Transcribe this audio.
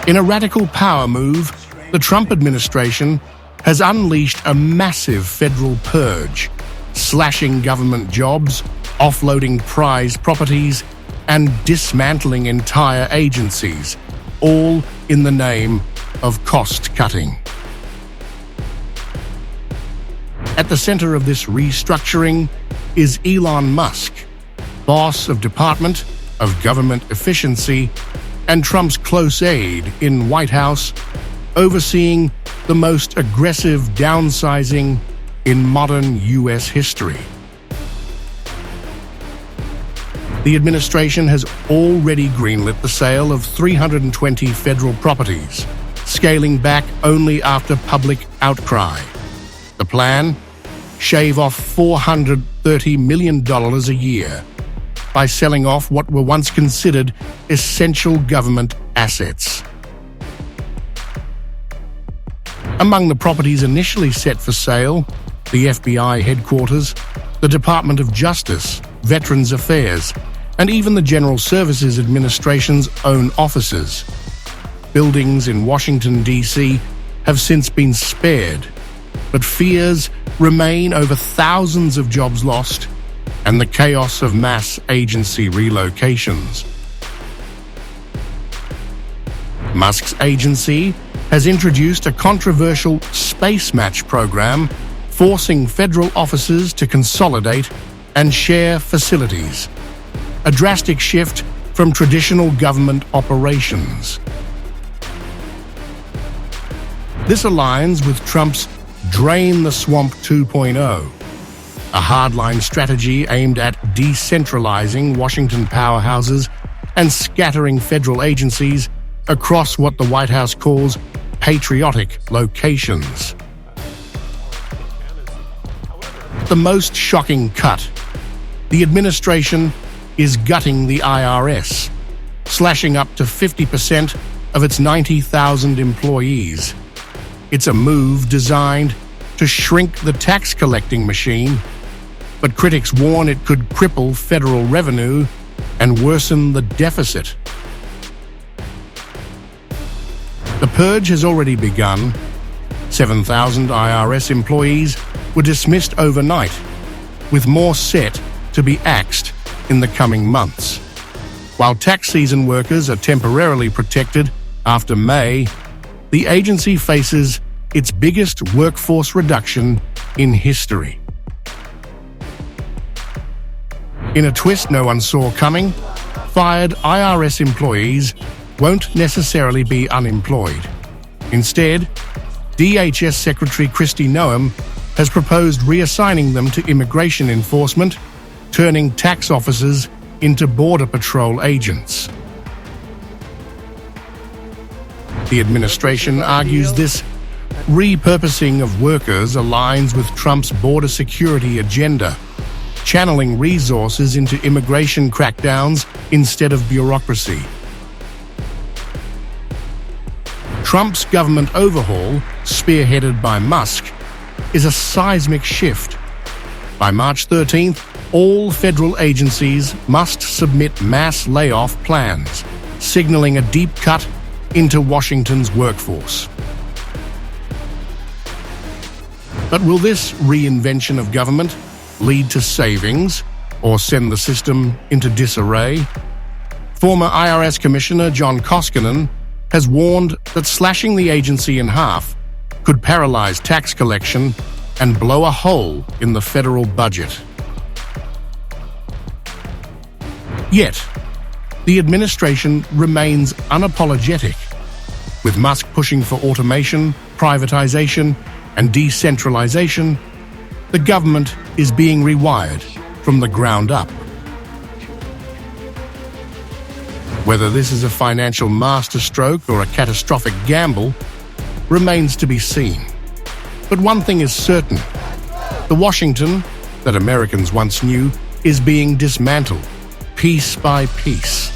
In a radical power move, the Trump administration has unleashed a massive federal purge, slashing government jobs, offloading prized properties, and dismantling entire agencies, all in the name of cost-cutting. At the center of this restructuring is Elon Musk, boss of Department of Government Efficiency and Trump's close aide in White House, overseeing the most aggressive downsizing in modern U.S. history. The administration has already greenlit the sale of 320 federal properties, scaling back only after public outcry. The plan? Shave off $430 million a year by selling off what were once considered essential government assets. Among the properties initially set for sale, the FBI headquarters, the Department of Justice, Veterans Affairs, and even the General Services Administration's own offices. Buildings in Washington, D.C. have since been spared, but fears remain over thousands of jobs lost and the chaos of mass agency relocations. Musk's agency has introduced a controversial space match program, forcing federal offices to consolidate and share facilities. A drastic shift from traditional government operations. This aligns with Trump's Drain the Swamp 2.0, a hardline strategy aimed at decentralizing Washington powerhouses and scattering federal agencies across what the White House calls patriotic locations. The most shocking cut: the administration is gutting the IRS, slashing up to 50% of its 90,000 employees. It's a move designed to shrink the tax-collecting machine, but critics warn it could cripple federal revenue and worsen the deficit. The purge has already begun. 7,000 IRS employees were dismissed overnight, with more set to be axed in the coming months. While tax season workers are temporarily protected after May, the agency faces its biggest workforce reduction in history. In a twist no one saw coming, fired IRS employees won't necessarily be unemployed. Instead, DHS Secretary Kristi Noem has proposed reassigning them to immigration enforcement, turning tax officers into Border Patrol agents. The administration argues this repurposing of workers aligns with Trump's border security agenda, channeling resources into immigration crackdowns instead of bureaucracy. Trump's government overhaul, spearheaded by Musk, is a seismic shift. By March 13th, all federal agencies must submit mass layoff plans, signaling a deep cut into Washington's workforce. But will this reinvention of government lead to savings or send the system into disarray? Former IRS Commissioner John Koskinen has warned that slashing the agency in half could paralyze tax collection and blow a hole in the federal budget. Yet, the administration remains unapologetic, with Musk pushing for automation, privatization, and decentralization. The government is being rewired from the ground up. Whether this is a financial masterstroke or a catastrophic gamble remains to be seen. But one thing is certain: the Washington that Americans once knew is being dismantled, piece by piece.